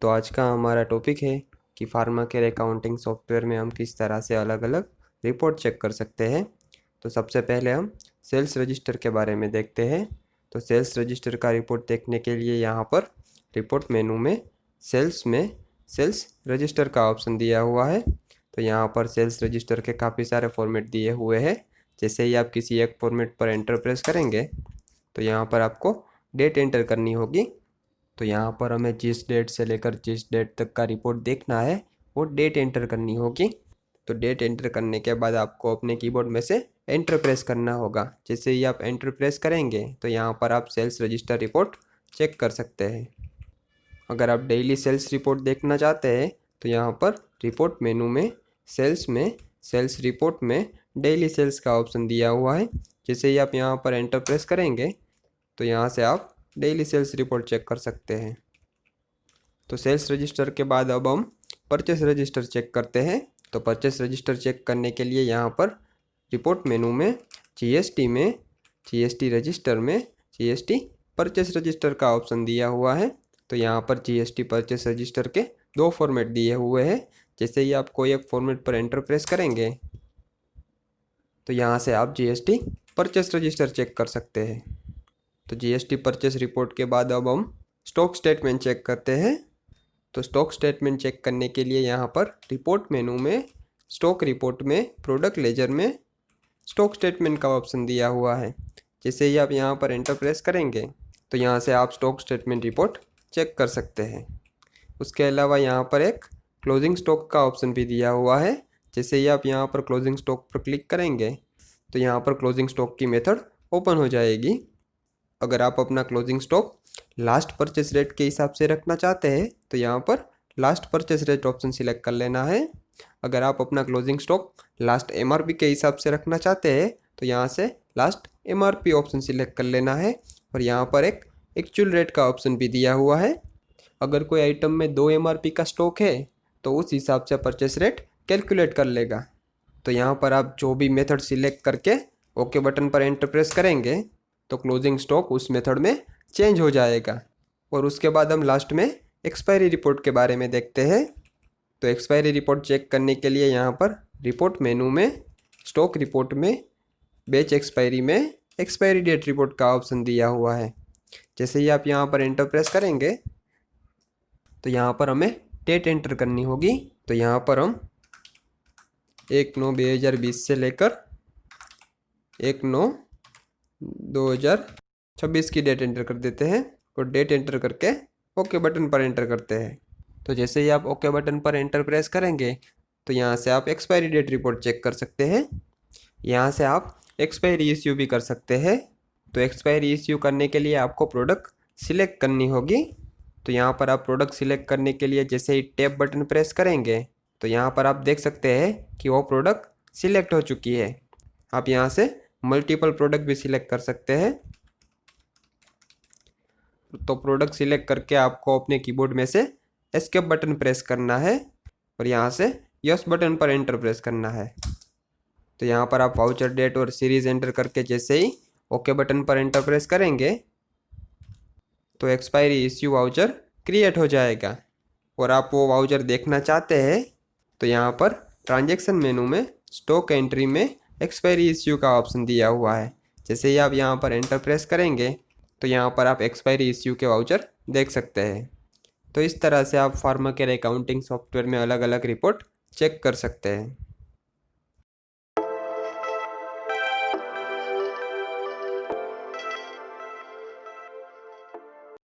तो आज का हमारा टॉपिक है कि फार्मा केयर अकाउंटिंग सॉफ्टवेयर में हम किस तरह से अलग अलग रिपोर्ट चेक कर सकते हैं। तो सबसे पहले हम सेल्स रजिस्टर के बारे में देखते हैं। तो सेल्स रजिस्टर का रिपोर्ट देखने के लिए यहाँ पर रिपोर्ट मेनू में सेल्स रजिस्टर का ऑप्शन दिया हुआ है। तो यहाँ पर सेल्स रजिस्टर के काफ़ी सारे फॉर्मेट दिए हुए हैं। जैसे ही आप किसी एक फॉर्मेट पर एंटर प्रेस करेंगे तो यहाँ पर आपको डेट एंटर करनी होगी। तो यहाँ पर हमें जिस डेट से लेकर जिस डेट तक का रिपोर्ट देखना है वो डेट एंटर करनी होगी। तो डेट एंटर करने के बाद आपको अपने कीबोर्ड में से एंटर प्रेस करना होगा। जैसे ही आप एंटर प्रेस करेंगे तो यहाँ पर आप सेल्स रजिस्टर रिपोर्ट चेक कर सकते हैं। अगर आप डेली सेल्स रिपोर्ट देखना चाहते हैं तो यहाँ पर रिपोर्ट मेनू में सेल्स रिपोर्ट में डेली सेल्स का ऑप्शन दिया हुआ है। जैसे ही आप यहाँ पर एंटर प्रेस करेंगे तो यहाँ से आप डेली सेल्स रिपोर्ट चेक कर सकते हैं। तो सेल्स रजिस्टर के बाद अब हम परचेस रजिस्टर चेक करते हैं। तो परचेस रजिस्टर चेक करने के लिए यहाँ पर रिपोर्ट मेनू में जीएसटी रजिस्टर में जीएसटी परचेस रजिस्टर का ऑप्शन दिया हुआ है। तो यहाँ पर जीएसटी परचेस रजिस्टर के दो फॉर्मेट दिए हुए हैं। जैसे ही आप कोई एक फॉर्मेट पर एंटर प्रेस करेंगे तो यहाँ से आप जीएसटी परचेस रजिस्टर चेक कर सकते हैं। तो जीएसटी परचेस रिपोर्ट के बाद अब हम स्टॉक स्टेटमेंट चेक करते हैं। तो स्टॉक स्टेटमेंट चेक करने के लिए यहाँ पर रिपोर्ट मेनू में स्टॉक रिपोर्ट में प्रोडक्ट लेजर में स्टॉक स्टेटमेंट का ऑप्शन दिया हुआ है। जैसे ही आप यहाँ पर एंटर प्रेस करेंगे तो यहाँ से आप स्टॉक स्टेटमेंट रिपोर्ट चेक कर सकते हैं। उसके अलावा यहाँ पर एक क्लोजिंग स्टॉक का ऑप्शन भी दिया हुआ है। जैसे ही आप यहाँ पर क्लोजिंग स्टॉक पर क्लिक करेंगे तो यहाँ पर क्लोजिंग स्टॉक की मेथड ओपन हो जाएगी। अगर आप अपना closing stock last purchase rate के हिसाब से रखना चाहते हैं तो यहाँ पर last purchase rate option select कर लेना है। अगर आप अपना क्लोजिंग स्टॉक लास्ट एमआरपी के हिसाब से रखना चाहते हैं तो यहाँ से लास्ट एमआरपी ऑप्शन सिलेक्ट कर लेना है। और यहाँ पर एक एक्चुअल रेट का ऑप्शन भी दिया हुआ है। अगर कोई आइटम में 2 एमआरपी का स्टॉक है तो उस हिसाब से परचेस रेट कैलकुलेट कर लेगा। तो यहाँ पर आप जो भी मेथड सिलेक्ट करके ओके बटन पर एंटर प्रेस करेंगे तो क्लोजिंग स्टॉक उस मेथड में चेंज हो जाएगा। और उसके बाद हम लास्ट में एक्सपायरी रिपोर्ट के बारे में देखते हैं। तो एक्सपायरी रिपोर्ट चेक करने के लिए यहाँ पर रिपोर्ट मेनू में स्टॉक रिपोर्ट में बैच एक्सपायरी में एक्सपायरी डेट रिपोर्ट का ऑप्शन दिया हुआ है। जैसे ही आप यहाँ पर एंटर प्रेस करेंगे तो यहाँ पर हमें डेट एंटर करनी होगी। तो यहाँ पर हम 1/9/2020 से लेकर 1/9/2026 की डेट एंटर कर देते हैं और डेट एंटर करके ओके बटन पर एंटर करते हैं। तो जैसे ही आप ओके बटन पर एंटर प्रेस करेंगे तो यहाँ से आप एक्सपायरी डेट रिपोर्ट चेक कर सकते हैं। यहाँ से आप एक्सपायरी इश्यू भी कर सकते हैं। तो एक्सपायरी इश्यू करने के लिए आपको प्रोडक्ट सिलेक्ट करनी होगी। तो यहाँ पर आप प्रोडक्ट सिलेक्ट करने के लिए जैसे ही टैब बटन प्रेस करेंगे तो यहाँ पर आप देख सकते हैं कि वो प्रोडक्ट सिलेक्ट हो चुकी है। आप यहाँ से मल्टीपल प्रोडक्ट भी सिलेक्ट कर सकते हैं। तो प्रोडक्ट सिलेक्ट करके आपको अपने कीबोर्ड में से एस्केप बटन प्रेस करना है और यहाँ से यस बटन पर एंटर प्रेस करना है। तो यहाँ पर आप वाउचर डेट और सीरीज एंटर करके जैसे ही ओके बटन पर एंटर प्रेस करेंगे तो एक्सपायरी इश्यू वाउचर क्रिएट हो जाएगा। और आप वो वाउचर देखना चाहते हैं तो यहाँ पर ट्रांजैक्शन मेनू में स्टॉक एंट्री में एक्सपायरी इश्यू का ऑप्शन दिया हुआ है। जैसे ही आप यहाँ पर एंटर प्रेस करेंगे तो यहाँ पर आप एक्सपायरी इश्यू के वाउचर देख सकते हैं। तो इस तरह से आप फार्मा केयर अकाउंटिंग सॉफ्टवेयर में अलग अलग रिपोर्ट चेक कर सकते हैं।